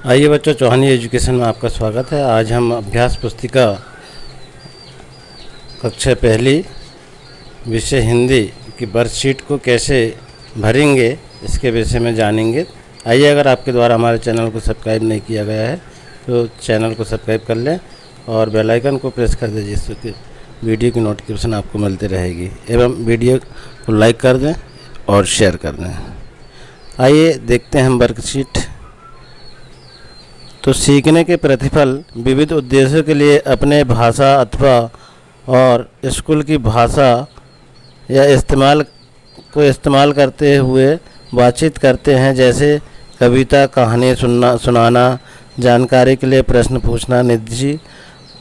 आइए बच्चों, चौहानी एजुकेशन में आपका स्वागत है। आज हम अभ्यास पुस्तिका कक्षा पहली विषय हिंदी की वर्कशीट को कैसे भरेंगे इसके विषय में जानेंगे। आइए, अगर आपके द्वारा हमारे चैनल को सब्सक्राइब नहीं किया गया है तो चैनल को सब्सक्राइब कर लें और बेल आइकन को प्रेस कर दें, जिससे कि वीडियो की नोटिफिकेशन आपको मिलती रहेगी। एवं वीडियो को लाइक कर दें और शेयर कर दें। आइए देखते हैं हम वर्कशीट। तो सीखने के प्रतिफल विविध उद्देश्यों के लिए अपने भाषा अथवा और स्कूल की भाषा या इस्तेमाल करते हुए बातचीत करते हैं, जैसे कविता, कहानी सुनाना, जानकारी के लिए प्रश्न पूछना, निजी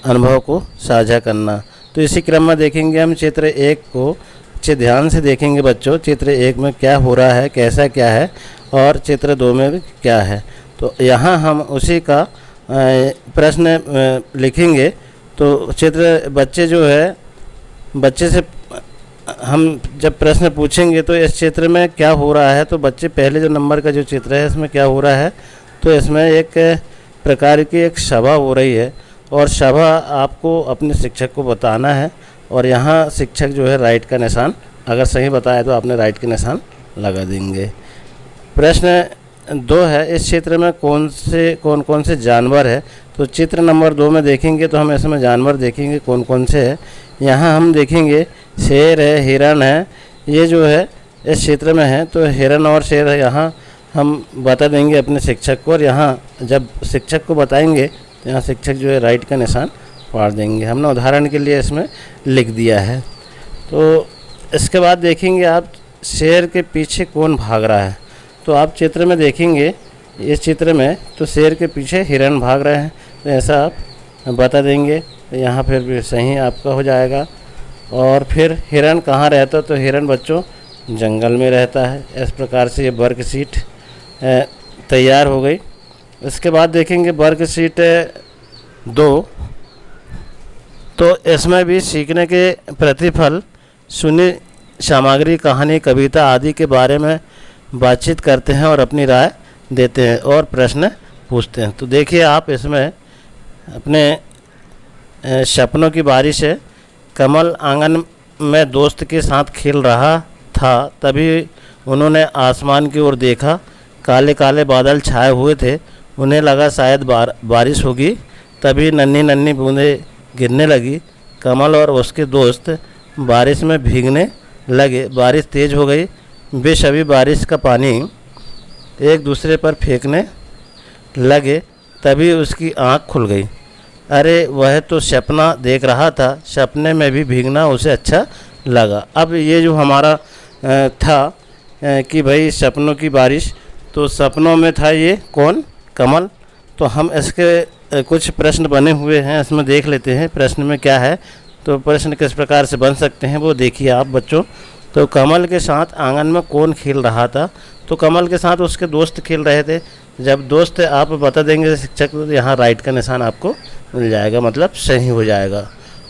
अनुभव को साझा करना। तो इसी क्रम में देखेंगे हम चित्र 1 को अच्छे ध्यान से देखेंगे बच्चों। चित्र 1 में क्या हो रहा है, कैसा क्या है, और चित्र 2 में क्या है। तो यहाँ हम उसी का प्रश्न लिखेंगे। तो चित्र बच्चे से हम जब प्रश्न पूछेंगे तो इस चित्र में क्या हो रहा है, तो बच्चे पहले जो नंबर का जो चित्र है इसमें क्या हो रहा है, तो इसमें एक प्रकार की एक सभा हो रही है और सभा आपको अपने शिक्षक को बताना है। और यहाँ शिक्षक जो है राइट का निशान, अगर सही बताया तो आपने राइट के निशान लगा देंगे। प्रश्न 2 है, इस क्षेत्र में कौन कौन से जानवर है। तो चित्र नंबर 2 में देखेंगे तो हम इसमें जानवर देखेंगे कौन कौन से है। यहाँ हम देखेंगे शेर है, हिरण है, ये जो है इस क्षेत्र में है। तो हिरण और शेर है, यहाँ हम बता देंगे अपने शिक्षक को। और यहाँ जब शिक्षक को बताएंगे तो यहाँ शिक्षक जो है राइट का निशान फाड़ देंगे। हमने उदाहरण के लिए इसमें लिख दिया है। तो इसके बाद देखेंगे आप शेर के पीछे कौन भाग रहा है। तो आप चित्र में देखेंगे, इस चित्र में तो शेर के पीछे हिरण भाग रहे हैं, तो ऐसा आप बता देंगे। तो यहाँ फिर भी सही आपका हो जाएगा। और फिर हिरण कहाँ रहता है, तो हिरण बच्चों जंगल में रहता है। इस प्रकार से ये वर्कशीट तैयार हो गई। इसके बाद देखेंगे वर्कशीट 2। तो इसमें भी सीखने के प्रतिफल सुनी सामग्री, कहानी, कविता आदि के बारे में बातचीत करते हैं और अपनी राय देते हैं और प्रश्न पूछते हैं। तो देखिए आप इसमें अपने सपनों की बारिश है। कमल आंगन में दोस्त के साथ खेल रहा था, तभी उन्होंने आसमान की ओर देखा। काले काले बादल छाए हुए थे, उन्हें लगा शायद बारिश होगी। तभी नन्ही नन्ही बूंदें गिरने लगी। कमल और उसके दोस्त बारिश में भीगने लगे। बारिश तेज़ हो गई। वे सभी बारिश का पानी एक दूसरे पर फेंकने लगे। तभी उसकी आँख खुल गई। अरे, वह तो सपना देख रहा था, सपने में भी भीगना उसे अच्छा लगा। अब ये जो हमारा था कि भाई सपनों की बारिश, तो सपनों में था ये कौन, कमल। तो हम इसके कुछ प्रश्न बने हुए हैं, इसमें देख लेते हैं प्रश्न में क्या है। तो प्रश्न किस प्रकार से बन सकते हैं वो देखिए आप बच्चों। तो कमल के साथ आंगन में कौन खेल रहा था, तो कमल के साथ उसके दोस्त खेल रहे थे। जब दोस्त आप बता देंगे शिक्षक को, तो यहाँ राइट का निशान आपको मिल जाएगा, मतलब सही हो जाएगा।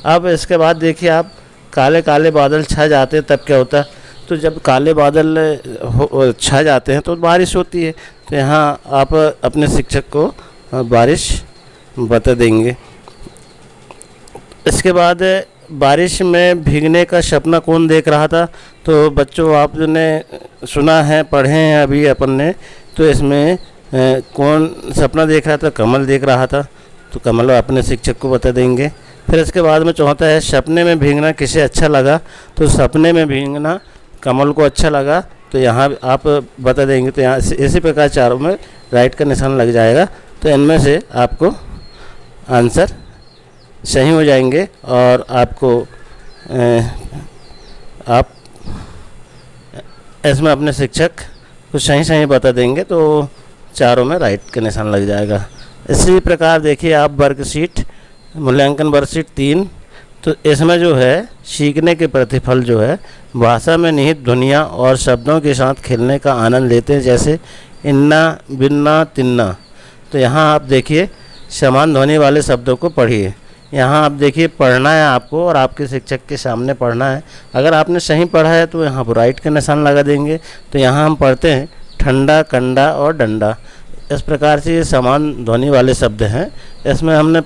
अब इसके बाद देखिए आप, काले काले बादल छा जाते हैं तब क्या होता है, तो जब काले बादल छा जाते हैं तो बारिश होती है। तो यहाँ आप अपने शिक्षक को बारिश बता देंगे। इसके बाद बारिश में भीगने का सपना कौन देख रहा था। तो बच्चों आपने सुना है, पढ़े हैं अभी अपन ने, तो इसमें कौन सपना देख रहा था, कमल देख रहा था। तो कमल अपने शिक्षक को बता देंगे। फिर इसके बाद में चौथा है, सपने में भीगना किसे अच्छा लगा। तो सपने में भीगना कमल को अच्छा लगा, तो यहाँ आप बता देंगे। तो यहाँ इसी प्रकार चारों में राइट का निशान लग जाएगा। तो इनमें से आपको आंसर सही हो जाएंगे और आपको आप इसमें अपने शिक्षक को सही बता देंगे, तो चारों में राइट का निशान लग जाएगा। इसी प्रकार देखिए आप वर्कशीट मूल्यांकन वर्कशीट 3। तो इसमें जो है सीखने के प्रतिफल जो है भाषा में निहित ध्वनियाँ और शब्दों के साथ खेलने का आनंद लेते हैं, जैसे इन्ना, बिन्ना, तिन्ना। तो यहाँ आप देखिए समान ध्वनि वाले शब्दों को पढ़िए। यहाँ आप देखिए पढ़ना है आपको और आपके शिक्षक के सामने पढ़ना है। अगर आपने सही पढ़ा है तो यहाँ पर राइट का निशान लगा देंगे। तो यहाँ हम पढ़ते हैं ठंडा, कंडा और डंडा। इस प्रकार से ये समान ध्वनि वाले शब्द हैं। इसमें हमने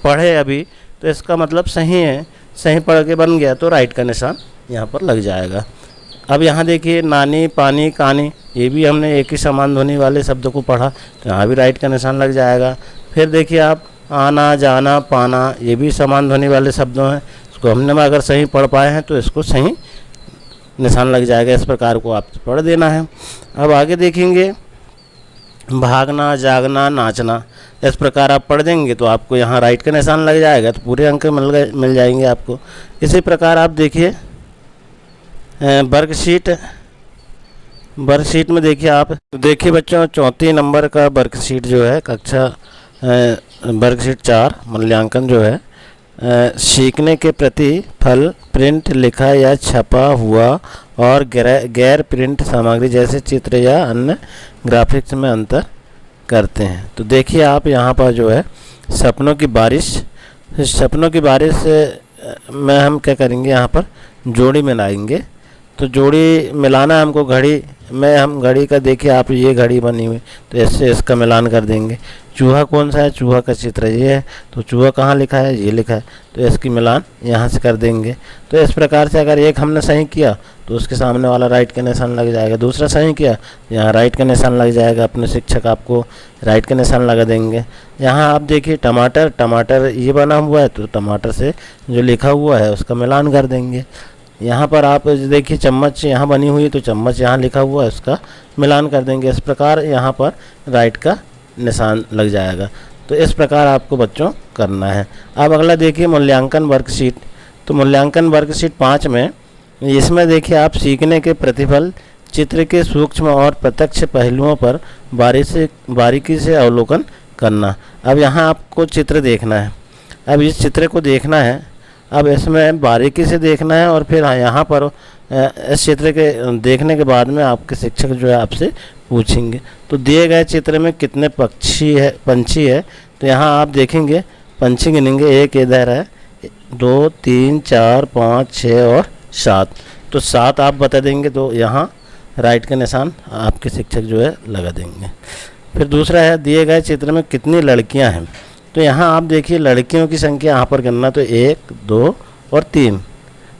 पढ़े अभी, तो इसका मतलब सही है, सही पढ़ के बन गया तो राइट का निशान यहाँ पर लग जाएगा। अब यहाँ देखिए नानी, पानी, कहानी, ये भी हमने एक ही समान ध्वनि वाले शब्द को पढ़ा, तो यहाँ भी राइट का निशान लग जाएगा। फिर देखिए आप आना, जाना, पाना, ये भी समान ध्वनि वाले शब्दों हैं, इसको हमने अगर सही पढ़ पाए हैं तो इसको सही निशान लग जाएगा। इस प्रकार को आप पढ़ देना है। अब आगे देखेंगे भागना, जागना, नाचना, इस प्रकार आप पढ़ देंगे तो आपको यहाँ राइट का निशान लग जाएगा, तो पूरे अंक मिल जाएंगे आपको। इसी प्रकार आप देखिए वर्कशीट में देखिए आप, देखिए बच्चों 34 नंबर का वर्कशीट जो है कक्षा वर्कशीट 4 मूल्यांकन जो है सीखने के प्रति फल प्रिंट, लिखा या छपा हुआ और गैर प्रिंट सामग्री जैसे चित्र या अन्य ग्राफिक्स में अंतर करते हैं। तो देखिए आप यहाँ पर जो है सपनों की बारिश में हम क्या करेंगे, यहाँ पर जोड़ी मिलाएंगे। तो जोड़ी मिलाना है हमको घड़ी में, हम घड़ी का देखिए आप, ये घड़ी बनी हुई, तो इससे इसका मिलान कर देंगे। चूहा कौन सा है, चूहा का चित्र ये है, तो चूहा कहाँ लिखा है, ये लिखा है, तो इसकी मिलान यहाँ से कर देंगे। तो इस प्रकार से अगर एक हमने सही किया तो उसके सामने वाला राइट का निशान लग जाएगा, दूसरा सही किया यहाँ राइट का निशान लग जाएगा, अपने शिक्षक आपको राइट का निशान लगा देंगे। यहाँ आप देखिए टमाटर ये बना हुआ है, तो टमाटर से जो लिखा हुआ है उसका मिलान कर देंगे। यहाँ पर आप देखिए चम्मच यहाँ बनी हुई है, तो चम्मच यहाँ लिखा हुआ है उसका मिलान कर देंगे। इस प्रकार यहाँ पर राइट का निशान लग जाएगा। तो इस प्रकार आपको बच्चों करना है। अब अगला देखिए मूल्यांकन वर्कशीट। तो मूल्यांकन वर्कशीट 5 में इसमें देखिए आप सीखने के प्रतिफल चित्र के सूक्ष्म और प्रत्यक्ष पहलुओं पर बारीकी से अवलोकन करना। अब यहाँ आपको चित्र देखना है, अब इस चित्र को देखना है, अब इसमें बारीकी से देखना है और फिर यहाँ पर इस चित्र के देखने के बाद में आपके शिक्षक जो है आपसे पूछेंगे तो दिए गए चित्र में कितने पंछी है। तो यहाँ आप देखेंगे पंछी गिनेंगे, एक इधर है, 2 3 4 5 6 और 7, तो 7 आप बता देंगे, तो यहाँ राइट का निशान आपके शिक्षक जो है लगा देंगे। फिर दूसरा है दिए गए चित्र में कितनी लड़कियाँ हैं। तो यहाँ आप देखिए लड़कियों की संख्या यहाँ पर गिनना, तो 1 2 और 3,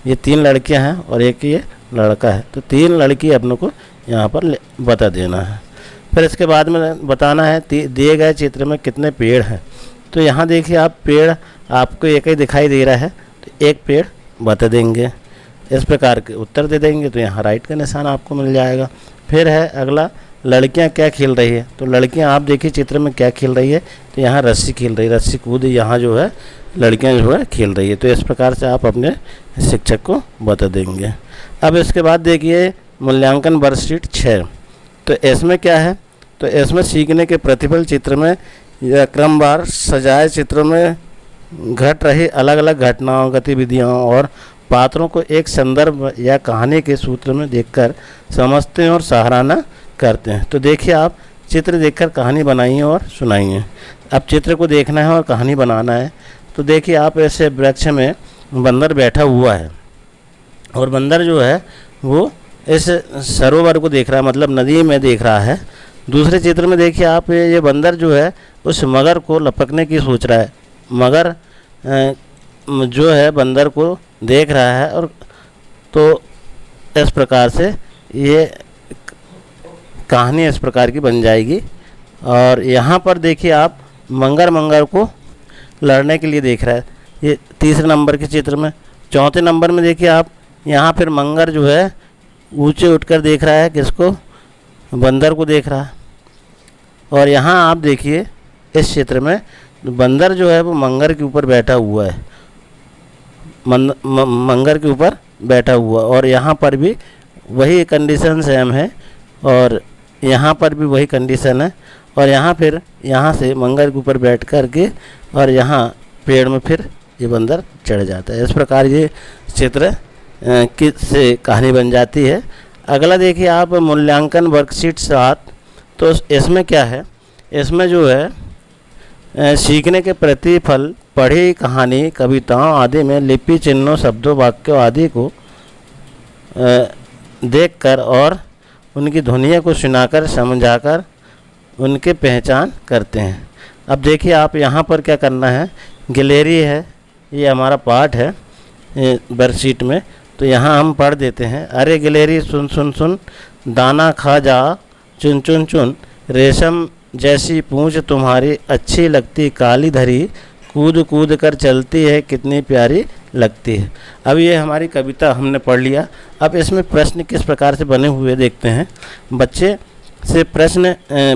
ये 3 लड़कियाँ हैं और एक ये लड़का है, तो 3 लड़की अपनों को यहाँ पर बता देना है। फिर इसके बाद में बताना है दिए गए चित्र में कितने पेड़ हैं। तो यहाँ देखिए आप पेड़ आपको एक ही दिखाई दे रहा है, तो एक पेड़ बता देंगे, इस प्रकार के उत्तर दे देंगे, तो यहाँ राइट का निशान आपको मिल जाएगा। फिर है अगला लड़कियां क्या खेल रही है। तो लड़कियां आप देखिए चित्र में क्या खेल रही है, तो यहाँ रस्सी खेल रही है, रस्सी कूद यहाँ जो है लड़कियां जो है खेल रही है। तो इस प्रकार से आप अपने शिक्षक को बता देंगे। अब इसके बाद देखिए मूल्यांकन वर्कशीट 6। तो इसमें क्या है, तो इसमें सीखने के प्रतिफल चित्र में या क्रमवार सजाए चित्रों में घट रही अलग अलग घटनाओं, गतिविधियों और पात्रों को एक संदर्भ या कहानी के सूत्र में देखकर समझते हैं और सराहना करते हैं। तो देखिए आप चित्र देखकर कहानी बनाइए और सुनाइए। अब चित्र को देखना है और कहानी बनाना है। तो देखिए आप ऐसे वृक्ष में बंदर बैठा हुआ है और बंदर जो है वो इस सरोवर को देख रहा है, मतलब नदी में देख रहा है। दूसरे चित्र में देखिए आप ये बंदर जो है उस मगर को लपकने की सोच रहा है, मगर जो है बंदर को देख रहा है। और तो इस प्रकार से ये कहानी इस प्रकार की बन जाएगी। और यहाँ पर देखिए आप मंगर को लड़ने के लिए देख रहा है, ये तीसरे नंबर के चित्र में। चौथे नंबर में देखिए आप यहाँ फिर मंगर जो है ऊंचे उठकर देख रहा है, किसको, बंदर को देख रहा है। और यहाँ आप देखिए इस चित्र में बंदर जो है वो मंगर के ऊपर बैठा हुआ है, मंगर के ऊपर बैठा हुआ, और यहाँ पर भी वही कंडीशन सेम है और यहाँ पर भी वही कंडीशन है। और यहाँ फिर यहाँ से मंगर के ऊपर बैठ कर के और यहाँ पेड़ में फिर ये बंदर चढ़ जाता है। इस प्रकार ये चित्र से कहानी बन जाती है। अगला देखिए आप मूल्यांकन वर्कशीट 7। तो इसमें क्या है, इसमें जो है सीखने के प्रतिफल पढ़ी कहानी, कविताओं आदि में लिपि, चिन्हों, शब्दों, वाक्यों आदि को देखकर और उनकी ध्वनियों को सुनाकर समझाकर उनके पहचान करते हैं। अब देखिए आप यहाँ पर क्या करना है, गैलरी है, ये हमारा पार्ट है वर्कशीट में, तो यहाँ हम पढ़ देते हैं। अरे गिलहरी सुन सुन सुन, दाना खा जा चुन चुन चुन, रेशम जैसी पूंछ तुम्हारी अच्छी लगती काली धरी, कूद कूद कर चलती है कितनी प्यारी लगती है। अब ये हमारी कविता हमने पढ़ लिया। अब इसमें प्रश्न किस प्रकार से बने हुए देखते हैं।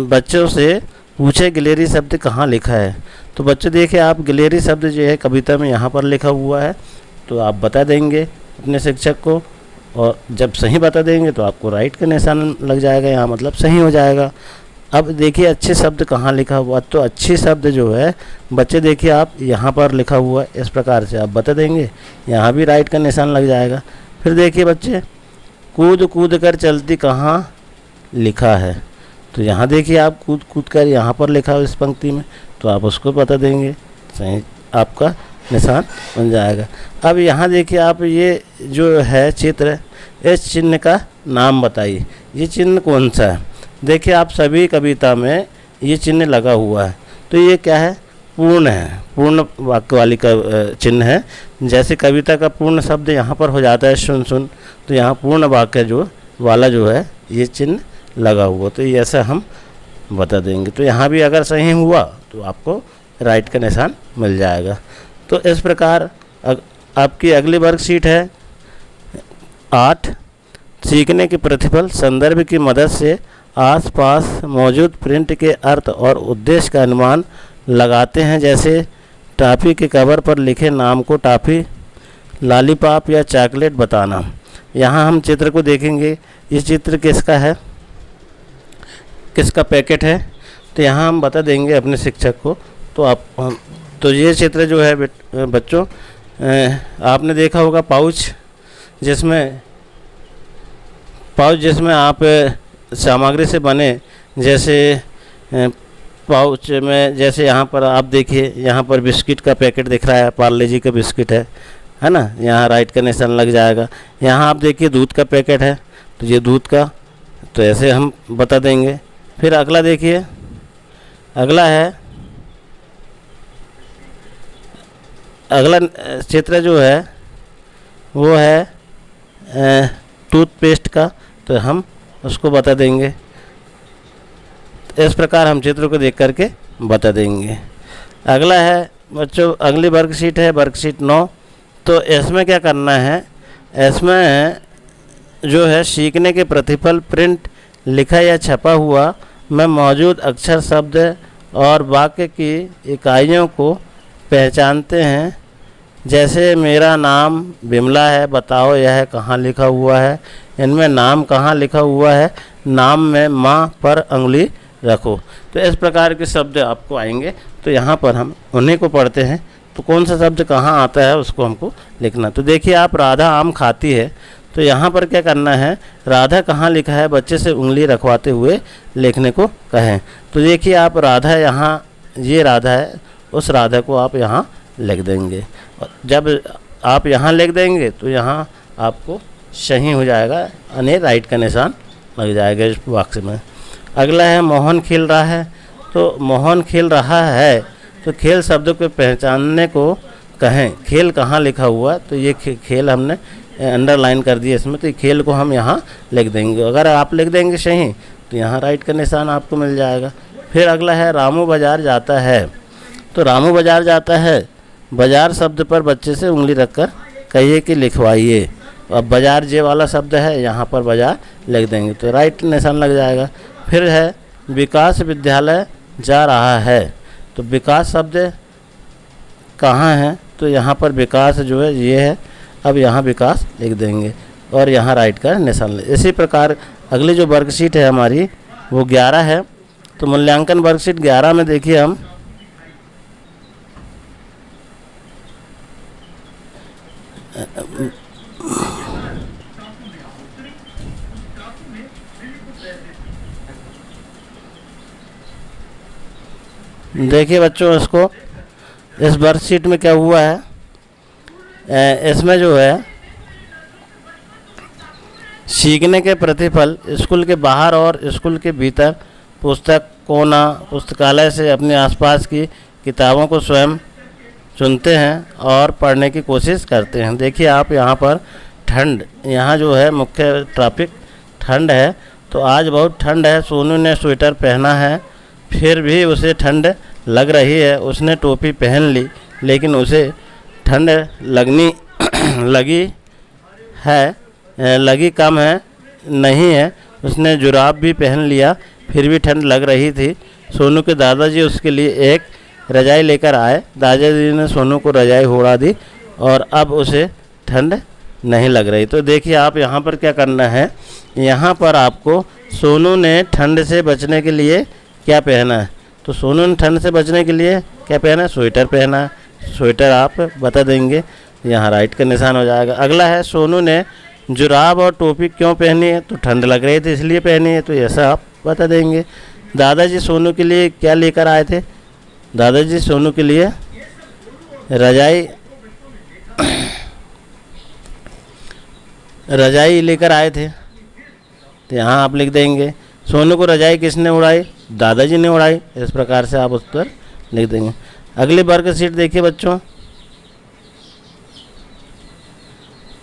बच्चों से पूछे गिलहरी शब्द कहाँ लिखा है। तो बच्चे देखिए आप, गिलहरी शब्द जो है कविता में यहाँ पर लिखा हुआ है, तो आप बता देंगे अपने शिक्षक को, और जब सही बता देंगे तो आपको राइट का निशान लग जाएगा, यहाँ मतलब सही हो जाएगा। अब देखिए अच्छे शब्द कहाँ लिखा हुआ, तो अच्छे शब्द जो है बच्चे देखिए आप यहाँ पर लिखा हुआ है, इस प्रकार से आप बता देंगे, यहाँ भी राइट का निशान लग जाएगा। फिर देखिए बच्चे, कूद कूद कर चलती कहाँ लिखा है, तो यहाँ देखिए आप कूद कूद कर यहाँ पर लिखा हो इस पंक्ति में, तो आप उसको बता देंगे, सही आपका निशान बन जाएगा। अब यहाँ देखिए आप, ये जो है चित्र, इस चिन्ह का नाम बताइए, ये चिन्ह कौन सा है। देखिए आप सभी कविता में ये चिन्ह लगा हुआ है, तो ये क्या है, पूर्ण है, पूर्ण वाक्य वाली का चिन्ह है। जैसे कविता का पूर्ण शब्द यहाँ पर हो जाता है सुन सुन, तो यहाँ पूर्ण वाक्य जो वाला जो है ये चिन्ह लगा हुआ, तो ये ऐसा हम बता देंगे। तो यहाँ भी अगर सही हुआ तो आपको राइट का निशान मिल जाएगा। तो इस प्रकार आपकी अगली वर्कशीट है 8, सीखने के प्रतिफल। संदर्भ की मदद से आसपास मौजूद प्रिंट के अर्थ और उद्देश्य का अनुमान लगाते हैं। जैसे टॉफ़ी के कवर पर लिखे नाम को टॉफ़ी, लॉलीपॉप या चॉकलेट बताना। यहाँ हम चित्र को देखेंगे, ये चित्र किसका है, किसका पैकेट है, तो यहाँ हम बता देंगे अपने शिक्षक को। तो ये चित्र जो है बच्चों, आपने देखा होगा पाउच जिसमें आप सामग्री से बने, जैसे पाउच में, जैसे यहाँ पर आप देखिए, यहाँ पर बिस्किट का पैकेट दिख रहा है, पार्ले जी का बिस्किट है ना, यहाँ राइट का निशान लग जाएगा। यहाँ आप देखिए दूध का पैकेट है, तो ये दूध का, तो ऐसे हम बता देंगे। फिर अगला देखिए, अगला चित्र जो है वो है टूथपेस्ट का, तो हम उसको बता देंगे। इस प्रकार हम चित्र को देख करके बता देंगे। अगला है बच्चों, अगली वर्कशीट है वर्कशीट 9। तो इसमें क्या करना है, इसमें जो है सीखने के प्रतिफल प्रिंट लिखा या छपा हुआ में मौजूद अक्षर, शब्द और वाक्य की इकाइयों को पहचानते हैं। जैसे मेरा नाम बिमला है, बताओ यह कहाँ लिखा हुआ है। इनमें नाम कहाँ लिखा हुआ है, नाम में माँ पर उंगली रखो। तो इस प्रकार के शब्द आपको आएंगे, तो यहाँ पर हम उन्हीं को पढ़ते हैं। तो कौन सा शब्द कहाँ आता है उसको हमको लिखना। तो देखिए आप, राधा आम खाती है, तो यहाँ पर क्या करना है, राधा कहाँ लिखा है, बच्चे से उंगली रखवाते हुए लिखने को कहें। तो देखिए आप, राधा यहाँ, ये राधा है, उस राधा को आप यहाँ लिख देंगे। और जब आप यहाँ लिख देंगे तो यहाँ आपको सही हो जाएगा, यानी राइट का निशान लग जाएगा इस वाक्य में। अगला है मोहन खेल रहा है। तो मोहन खेल रहा है, तो खेल शब्द को पहचानने को कहें। खेल कहाँ लिखा हुआ, तो ये खेल हमने अंडरलाइन कर दिया इसमें, तो ये खेल को हम यहाँ लिख देंगे। अगर आप लिख देंगे सही तो यहाँ राइट का निशान आपको मिल जाएगा। फिर अगला है रामू बाजार जाता है। तो रामू बाजार जाता है, बाजार शब्द पर बच्चे से उंगली रखकर कहिए कि लिखवाइए। अब बाजार जे वाला शब्द है, यहाँ पर बाजार लिख देंगे तो राइट निशान लग जाएगा। फिर है विकास विद्यालय जा रहा है। तो विकास शब्द कहाँ है, तो यहाँ पर विकास जो है ये है, अब यहाँ विकास लिख देंगे और यहाँ राइट का निशान ले। इसी प्रकार अगली जो वर्कशीट है हमारी वो 11 है। तो मूल्यांकन वर्कशीट 11 में देखिए हम देखिए बच्चों, इसको इस वर्कशीट में क्या हुआ है, इसमें जो है सीखने के प्रतिफल स्कूल के बाहर और स्कूल के भीतर पुस्तक कोना पुस्तकालय से अपने आसपास की किताबों को स्वयं चुनते हैं और पढ़ने की कोशिश करते हैं। देखिए आप यहाँ पर ठंड, यहाँ जो है मुख्य टॉपिक ठंड है। तो आज बहुत ठंड है। सोनू ने स्वेटर पहना है, फिर भी उसे ठंड लग रही है। उसने टोपी पहन ली, लेकिन उसे ठंड लगी कम है नहीं है। उसने जुराब भी पहन लिया, फिर भी ठंड लग रही थी। सोनू के दादाजी उसके लिए एक रजाई लेकर आए। दादाजी ने सोनू को रजाई ओढ़ा दी और अब उसे ठंड नहीं लग रही। तो देखिए आप यहाँ पर क्या करना है, यहाँ पर आपको सोनू ने ठंड से बचने के लिए क्या पहना है। तो सोनू ने ठंड से बचने के लिए क्या पहना है, स्वेटर पहना है। स्वेटर आप बता देंगे, यहाँ राइट का निशान हो जाएगा। अगला है सोनू ने जुराब और टोपी क्यों पहनी है, तो ठंड लग रही थी इसलिए पहनी है, तो ऐसा आप बता देंगे। दादाजी सोनू के लिए क्या लेकर आए थे, दादाजी सोनू के लिए रजाई लेकर आए थे, तो यहाँ आप लिख देंगे। सोनू को रजाई किसने उड़ाई, दादाजी ने उड़ाई। इस प्रकार से आप उत्तर लिख देंगे। अगली वर्कशीट देखिए बच्चों,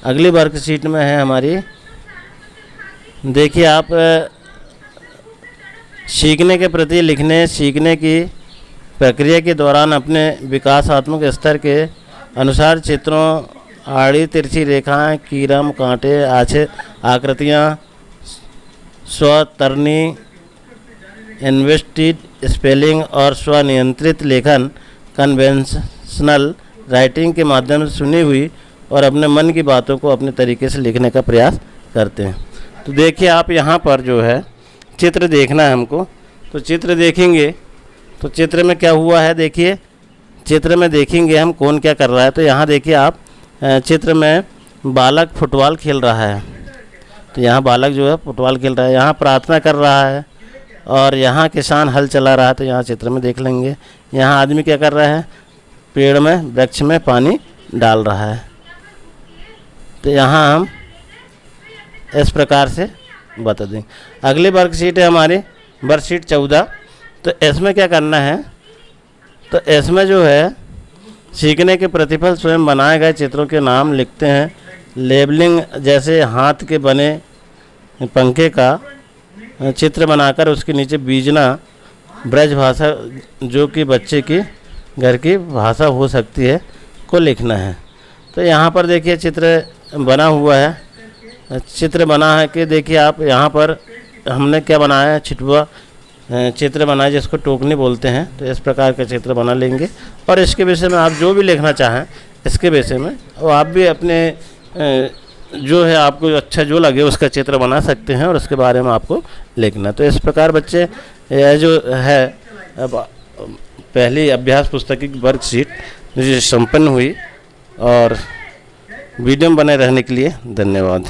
अगली वर्कशीट में है हमारी, देखिए आप सीखने के प्रति लिखने सीखने की प्रक्रिया के दौरान अपने विकासात्मक स्तर के अनुसार चित्रों, आड़ी तिरछी रेखाएं, कीरम, कांटे, आकृतियाँ, स्वतरनी, इन्वेस्टिड स्पेलिंग और स्वनियंत्रित लेखन, कन्वेंशनल राइटिंग के माध्यम से सुनी हुई और अपने मन की बातों को अपने तरीके से लिखने का प्रयास करते हैं। तो देखिए आप यहाँ पर जो है चित्र देखना है हमको। तो चित्र देखेंगे तो चित्र में क्या हुआ है, देखिए चित्र में देखेंगे हम कौन क्या कर रहा है। तो यहाँ देखिए आप चित्र में बालक फुटबॉल खेल रहा है। तो यहाँ बालक जो है फुटबॉल खेल रहा है, यहाँ प्रार्थना कर रहा है और यहाँ किसान हल चला रहा है। तो यहाँ चित्र में देख लेंगे। यहाँ आदमी क्या कर रहा है, पेड़ में वृक्ष में पानी डाल रहा है। तो यहाँ हम इस प्रकार से बता दें। अगली वर्कशीट है हमारी वर्कशीट 14। तो इसमें क्या करना है, तो इसमें जो है सीखने के प्रतिफल स्वयं बनाए गए चित्रों के नाम लिखते हैं। लेबलिंग, जैसे हाथ के बने पंखे का चित्र बनाकर उसके नीचे बीजना ब्रज भाषा, जो कि बच्चे की घर की भाषा हो सकती है, को लिखना है। तो यहाँ पर देखिए चित्र बना हुआ है, चित्र बना है कि देखिए आप यहाँ पर हमने क्या बनाया है, छिटुआ चित्र बनाया जिसको टोकनी बोलते हैं। तो इस प्रकार का चित्र बना लेंगे और इसके विषय में आप जो भी लिखना चाहें इसके विषय में, और आप भी अपने जो है आपको अच्छा जो लगे उसका चित्र बना सकते हैं और उसके बारे में आपको लिखना। तो इस प्रकार बच्चे यह जो है पहली अभ्यास पुस्तक की वर्कशीट जो संपन्न हुई। और वीडियो में बने रहने के लिए धन्यवाद।